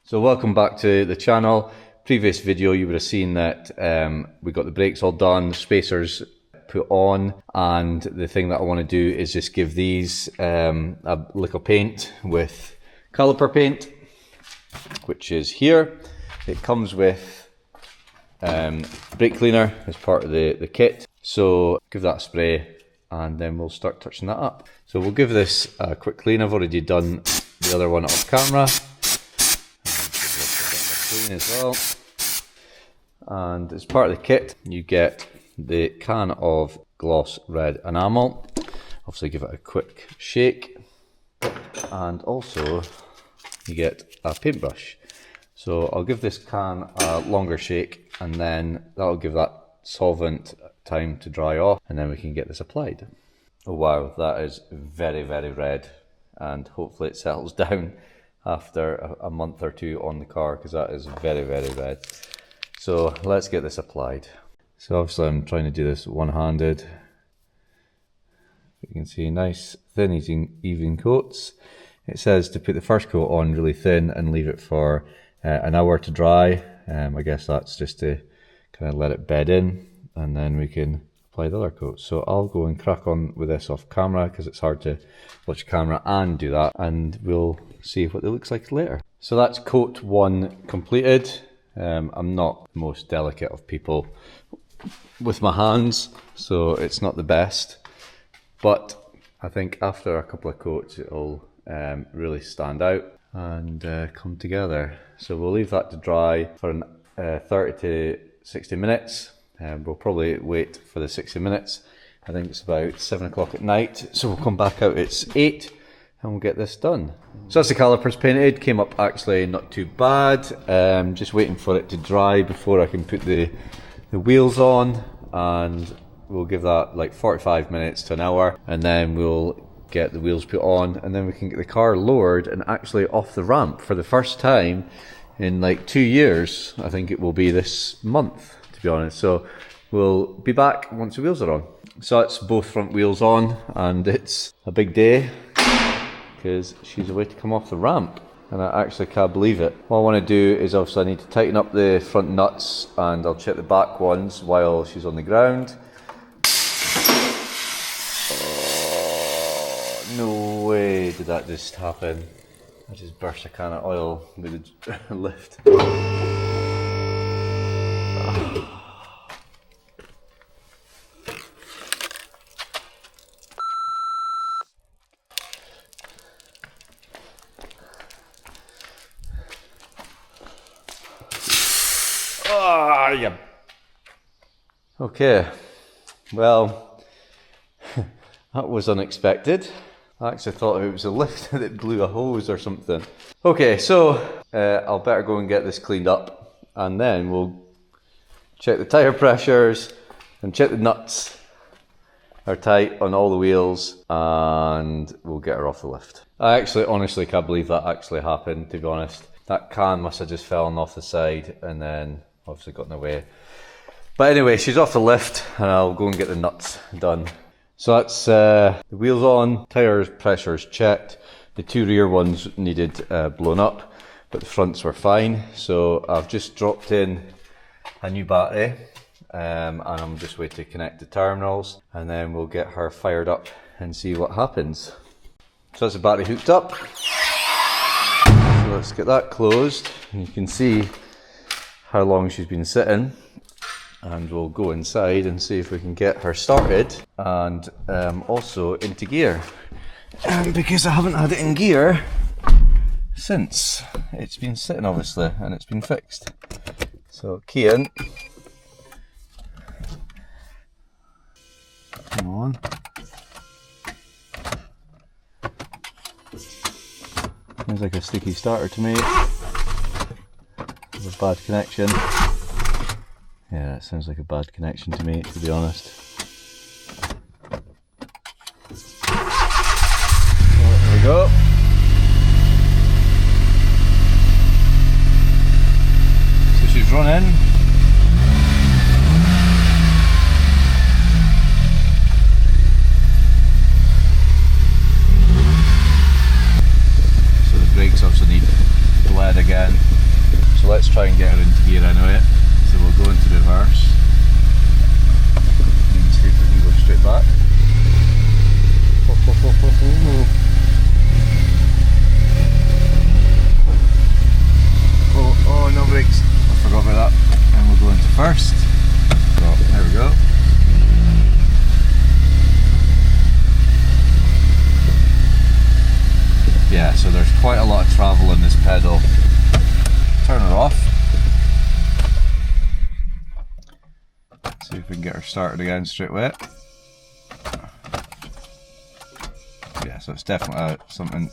So welcome back to the channel. Previous video you would have seen that we got the brakes all done, spacers put on, and the thing that I want to do is just give these a lick of paint with caliper paint, which is here. It comes with brake cleaner as part of the kit, so give that a spray and then we'll start touching that up. So we'll give this a quick clean. I've already done the other one off camera. As well, and as part of the kit you get the can of gloss red enamel. Obviously give it a quick shake, and also you get a paintbrush. So I'll give this can a longer shake, and then that'll give that solvent time to dry off, and then we can get this applied. Oh wow, that is very red, and hopefully it settles down after a month or two on the car, because that is very red. So let's get this applied. So obviously I'm trying to do this one-handed. You can see nice thin even coats. It says to put the first coat on really thin and leave it for an hour to dry. I guess that's just to kind of let it bed in, and then we can apply the other coat. So I'll go and crack on with this off camera because it's hard to watch camera and do that, and we'll see what it looks like later. So that's coat one completed. I'm not the most delicate of people with my hands, so it's not the best, but I think after a couple of coats it'll really stand out and come together. So we'll leave that to dry for 30 to 60 minutes. We'll probably wait for the 60 minutes. I think it's about 7 o'clock at night, so we'll come back out, it's 8, and we'll get this done. So that's the calipers painted. Came up actually not too bad. Just waiting for it to dry before I can put the wheels on, and we'll give that like 45 minutes to an hour, and then we'll get the wheels put on, and then we can get the car lowered and actually off the ramp for the first time in like 2 years. I think it will be this month, to be honest. So we'll be back once the wheels are on. So it's both front wheels on, and it's a big day because she's away to come off the ramp, and I actually can't believe it. What I want to do is obviously I need to tighten up the front nuts, and I'll check the back ones while she's on the ground. Oh, no way did that just happen. I just burst a can of oil with the lift. Yeah. Okay, well, that was unexpected. I actually thought it was a lift that blew a hose or something. Okay, so I'll better go and get this cleaned up, and then we'll check the tire pressures and check the nuts are tight on all the wheels, and we'll get her off the lift. I actually honestly can't believe that actually happened, to be honest. That can must have just fallen off the side and then obviously got in the way. But anyway, she's off the lift, and I'll go and get the nuts done. So that's the wheels on, tires pressures checked. The two rear ones needed blown up, but the fronts were fine. So I've just dropped in a new battery, and I'm just waiting to connect the terminals, and then we'll get her fired up and see what happens. So that's the battery hooked up. So let's get that closed, and you can see how long she's been sitting, and we'll go inside and see if we can get her started and also into gear, because I haven't had it in gear since it's been sitting, obviously, and it's been fixed. So key in, come on, seems like a sticky starter to me. A bad connection. Yeah, it sounds like a bad connection to me, to be honest. Oh, there we go. So she's running. So the brakes obviously need bled again. let's try and get her into gear anyway. So we'll go into reverse and see if we can go straight back. Oh, no brakes. I forgot about that. And we'll go into first. So there we go. Yeah, so there's quite a lot of travel in this pedal. Turn her off. See if we can get her started again straight away. Yeah, so it's definitely something.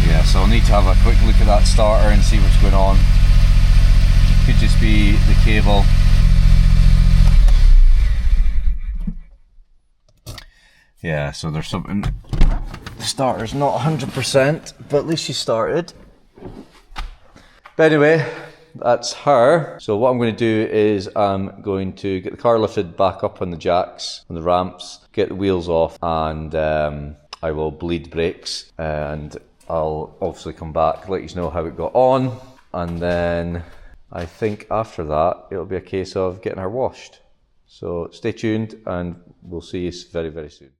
Yeah, so I'll need to have a quick look at that starter and see what's going on. Could just be the cable. Yeah, so there's something. The starter's not 100%, but at least she started. But anyway, that's her. So what I'm going to do is I'm going to get the car lifted back up on the jacks, on the ramps, get the wheels off, and I will bleed brakes, and I'll obviously come back, let you know how it got on, and then I think after that it'll be a case of getting her washed. So stay tuned and we'll see you very, very soon.